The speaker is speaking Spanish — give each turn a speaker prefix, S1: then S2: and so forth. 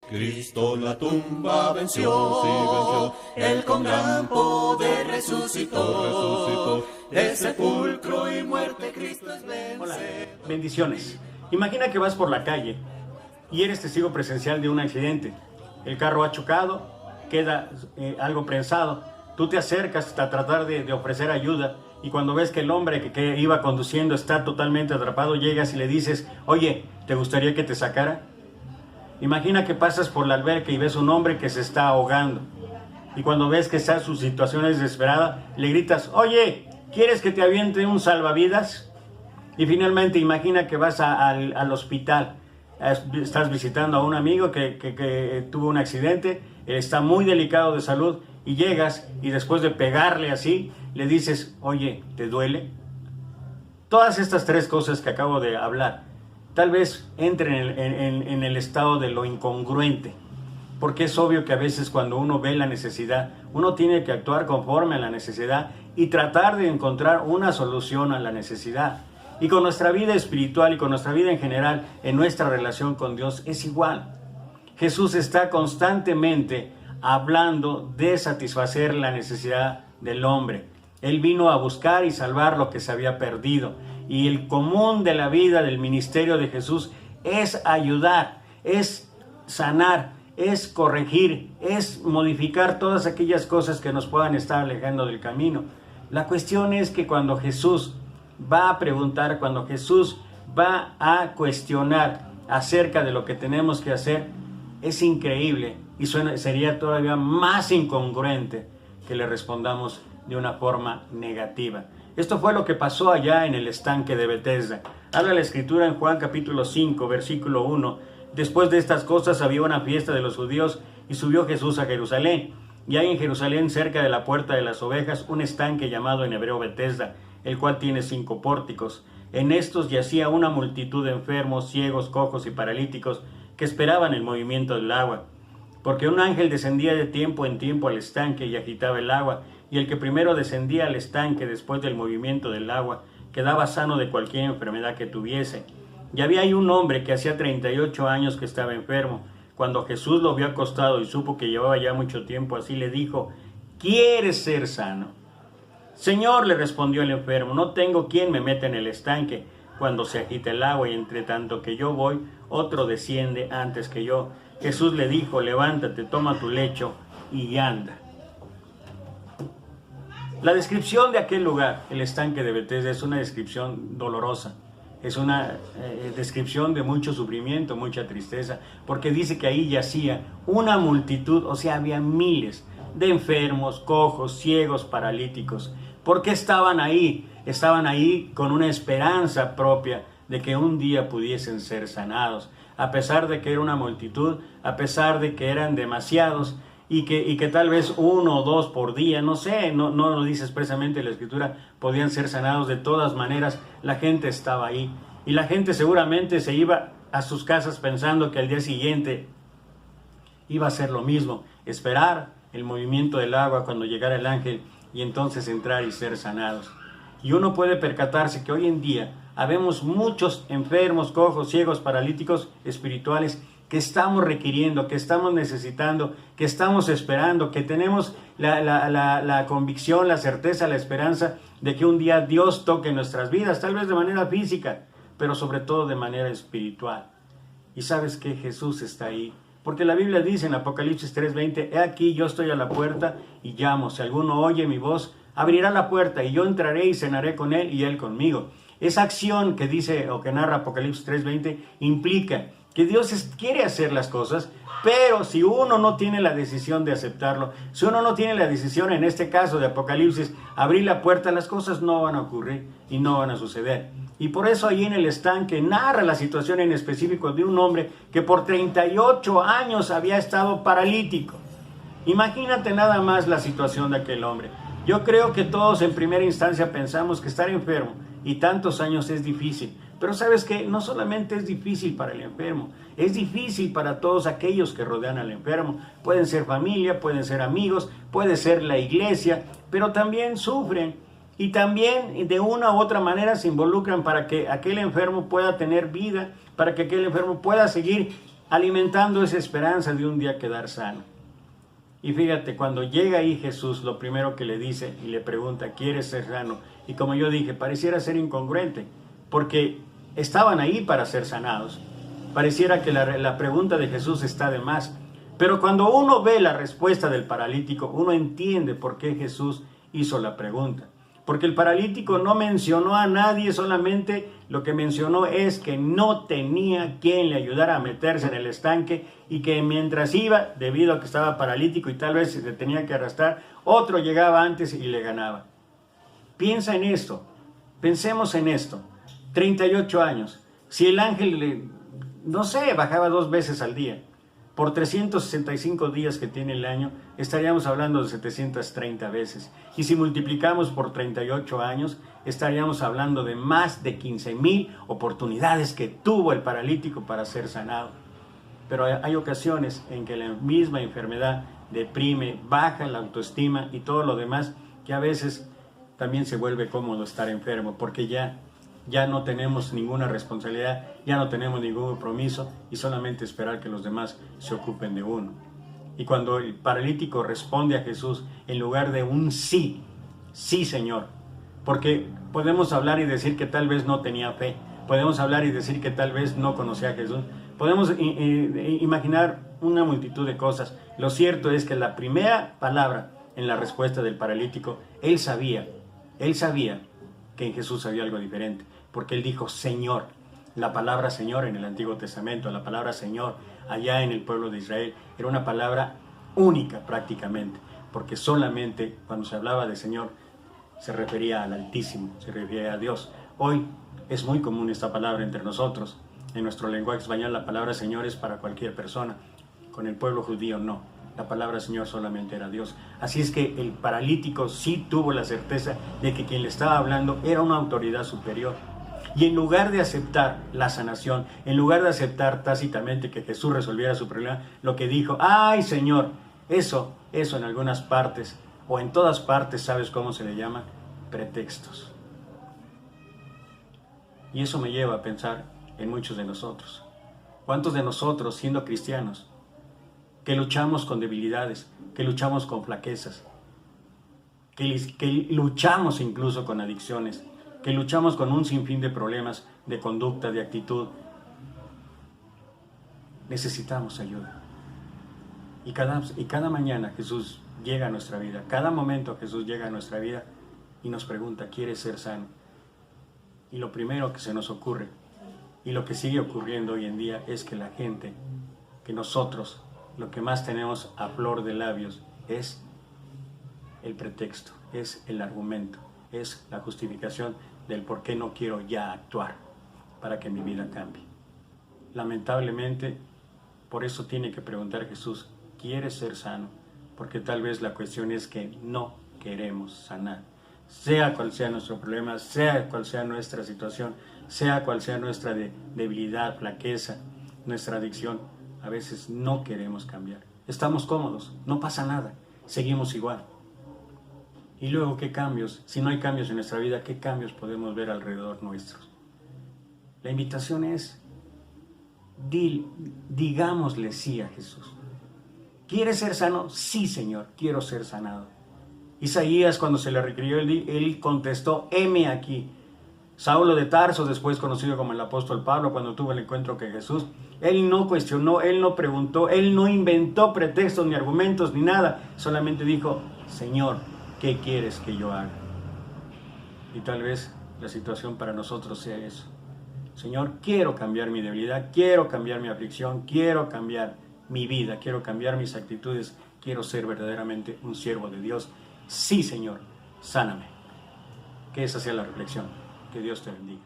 S1: Cristo la tumba venció, Él con gran poder resucitó. De sepulcro y muerte Cristo es vencedor.
S2: Hola, bendiciones. Imagina que vas por la calle y eres testigo presencial de un accidente. El carro ha chocado, queda algo prensado. Tú te acercas a tratar de ofrecer ayuda y cuando ves que el hombre que iba conduciendo está totalmente atrapado, llegas y le dices, oye, ¿te gustaría que te sacara? Imagina que pasas por la alberca y ves un hombre que se está ahogando. Y cuando ves que está su situación es desesperada, le gritas, oye, ¿quieres que te aviente un salvavidas? Y finalmente imagina que vas al hospital. Estás visitando a un amigo que tuvo un accidente, está muy delicado de salud y llegas y después de pegarle así, le dices, oye, ¿te duele? Todas estas tres cosas que acabo de hablar tal vez entren en el estado de lo incongruente, porque es obvio que a veces cuando uno ve la necesidad, uno tiene que actuar conforme a la necesidad y tratar de encontrar una solución a la necesidad. Y con nuestra vida espiritual y con nuestra vida en general, en nuestra relación con Dios, es igual. Jesús está constantemente hablando de satisfacer la necesidad del hombre. Él vino a buscar y salvar lo que se había perdido. Y el común de la vida del ministerio de Jesús es ayudar, es sanar, es corregir, es modificar todas aquellas cosas que nos puedan estar alejando del camino. La cuestión es que cuando Jesús va a preguntar, cuando Jesús va a cuestionar acerca de lo que tenemos que hacer, es increíble y sería todavía más incongruente que le respondamos de una forma negativa. Esto fue lo que pasó allá en el estanque de Betesda. Habla la escritura en Juan capítulo 5, versículo 1. Después de estas cosas había una fiesta de los judíos y subió Jesús a Jerusalén. Y hay en Jerusalén, cerca de la puerta de las ovejas, un estanque llamado en hebreo Betesda, el cual tiene 5 pórticos. En estos yacía una multitud de enfermos, ciegos, cojos y paralíticos que esperaban el movimiento del agua. Porque un ángel descendía de tiempo en tiempo al estanque y agitaba el agua, y el que primero descendía al estanque después del movimiento del agua quedaba sano de cualquier enfermedad que tuviese. Y había ahí un hombre que hacía 38 años que estaba enfermo. Cuando Jesús lo vio acostado y supo que llevaba ya mucho tiempo así, le dijo, ¿quieres ser sano? Señor, le respondió el enfermo, no tengo quien me meta en el estanque cuando se agita el agua, y entre tanto que yo voy, otro desciende antes que yo. Jesús le dijo, levántate, toma tu lecho y anda. La descripción de aquel lugar, el estanque de Betesda, es una descripción dolorosa. Es una descripción de mucho sufrimiento, mucha tristeza, porque dice que ahí yacía una multitud, o sea, había miles de enfermos, cojos, ciegos, paralíticos. ¿Por qué estaban ahí? Estaban ahí con una esperanza propia de que un día pudiesen ser sanados, a pesar de que era una multitud, a pesar de que eran demasiados, y que tal vez 1 o 2 por día, no sé, no lo dice expresamente la escritura, podían ser sanados. De todas maneras, la gente estaba ahí, y la gente seguramente se iba a sus casas pensando que al día siguiente iba a ser lo mismo, esperar el movimiento del agua cuando llegara el ángel, y entonces entrar y ser sanados. Y uno puede percatarse que hoy en día habemos muchos enfermos, cojos, ciegos, paralíticos espirituales que estamos requiriendo, que estamos necesitando, que estamos esperando, que tenemos la convicción, la certeza, la esperanza de que un día Dios toque nuestras vidas, tal vez de manera física, pero sobre todo de manera espiritual. Y sabes que Jesús está ahí, porque la Biblia dice en Apocalipsis 3:20, he aquí yo estoy a la puerta y llamo, si alguno oye mi voz, abrirá la puerta y yo entraré y cenaré con él y él conmigo. Esa acción que dice o que narra Apocalipsis 3:20 implica que Dios quiere hacer las cosas, pero si uno no tiene la decisión de aceptarlo, si uno no tiene la decisión, en este caso de Apocalipsis, abrir la puerta, las cosas no van a ocurrir y no van a suceder. Y por eso ahí en el estanque narra la situación en específico de un hombre que por 38 años había estado paralítico. Imagínate nada más la situación de aquel hombre. Yo creo que todos en primera instancia pensamos que estar enfermo y tantos años es difícil. Pero ¿sabes qué? No solamente es difícil para el enfermo, es difícil para todos aquellos que rodean al enfermo. Pueden ser familia, pueden ser amigos, puede ser la iglesia, pero también sufren y también de una u otra manera se involucran para que aquel enfermo pueda tener vida, para que aquel enfermo pueda seguir alimentando esa esperanza de un día quedar sano. Y fíjate, cuando llega ahí Jesús, lo primero que le dice y le pregunta, ¿quieres ser sano? Y como yo dije, pareciera ser incongruente, porque estaban ahí para ser sanados. Pareciera que la pregunta de Jesús está de más. Pero cuando uno ve la respuesta del paralítico, uno entiende por qué Jesús hizo la pregunta. Porque el paralítico no mencionó a nadie, solamente lo que mencionó es que no tenía quien le ayudara a meterse en el estanque y que mientras iba, debido a que estaba paralítico y tal vez se tenía que arrastrar, otro llegaba antes y le ganaba. Piensa en esto, pensemos en esto, 38 años, si el ángel, no sé, bajaba 2 veces al día, por 365 días que tiene el año, estaríamos hablando de 730 veces. Y si multiplicamos por 38 años, estaríamos hablando de más de 15,000 oportunidades que tuvo el paralítico para ser sanado. Pero hay ocasiones en que la misma enfermedad deprime, baja la autoestima y todo lo demás, que a veces también se vuelve cómodo estar enfermo, porque ya no tenemos ninguna responsabilidad, ya no tenemos ningún compromiso y solamente esperar que los demás se ocupen de uno. Y cuando el paralítico responde a Jesús en lugar de un sí, sí Señor, porque podemos hablar y decir que tal vez no tenía fe, podemos hablar y decir que tal vez no conocía a Jesús, podemos imaginar una multitud de cosas. Lo cierto es que la primera palabra en la respuesta del paralítico, él sabía que en Jesús había algo diferente, porque él dijo Señor. La palabra Señor en el Antiguo Testamento, la palabra Señor allá en el pueblo de Israel, era una palabra única prácticamente, porque solamente cuando se hablaba de Señor se refería al Altísimo, se refería a Dios. Hoy es muy común esta palabra entre nosotros. En nuestro lenguaje español la palabra Señor es para cualquier persona, con el pueblo judío no. La palabra Señor solamente era Dios. Así es que el paralítico sí tuvo la certeza de que quien le estaba hablando era una autoridad superior. Y en lugar de aceptar la sanación, en lugar de aceptar tácitamente que Jesús resolviera su problema, lo que dijo, ¡ay Señor! Eso en algunas partes, o en todas partes, ¿sabes cómo se le llama? Pretextos. Y eso me lleva a pensar en muchos de nosotros. ¿Cuántos de nosotros, siendo cristianos, que luchamos con debilidades, que luchamos con flaquezas, que luchamos incluso con adicciones, que luchamos con un sinfín de problemas de conducta, de actitud, necesitamos ayuda? Y cada mañana Jesús llega a nuestra vida, cada momento Jesús llega a nuestra vida y nos pregunta, ¿quieres ser sano? Y lo primero que se nos ocurre, y lo que sigue ocurriendo hoy en día, es que la gente, que nosotros, lo que más tenemos a flor de labios es el pretexto, es el argumento, es la justificación del por qué no quiero ya actuar para que mi vida cambie. Lamentablemente, por eso tiene que preguntar Jesús, ¿quieres ser sano? Porque tal vez la cuestión es que no queremos sanar. Sea cual sea nuestro problema, sea cual sea nuestra situación, sea cual sea nuestra debilidad, flaqueza, nuestra adicción, a veces no queremos cambiar. Estamos cómodos, no pasa nada, seguimos igual. Y luego, ¿qué cambios? Si no hay cambios en nuestra vida, ¿qué cambios podemos ver alrededor nuestros? La invitación es, digámosle sí a Jesús. ¿Quieres ser sano? Sí, Señor, quiero ser sanado. Isaías, cuando se le requirió, él contestó, heme aquí. Saulo de Tarso, después conocido como el apóstol Pablo, cuando tuvo el encuentro con Jesús, él no cuestionó, él no preguntó, él no inventó pretextos ni argumentos ni nada, solamente dijo, Señor, ¿qué quieres que yo haga? Y tal vez la situación para nosotros sea eso. Señor, quiero cambiar mi debilidad, quiero cambiar mi aflicción, quiero cambiar mi vida, quiero cambiar mis actitudes, quiero ser verdaderamente un siervo de Dios. Sí, Señor, sáname. Que esa sea la reflexión. Que Dios te bendiga.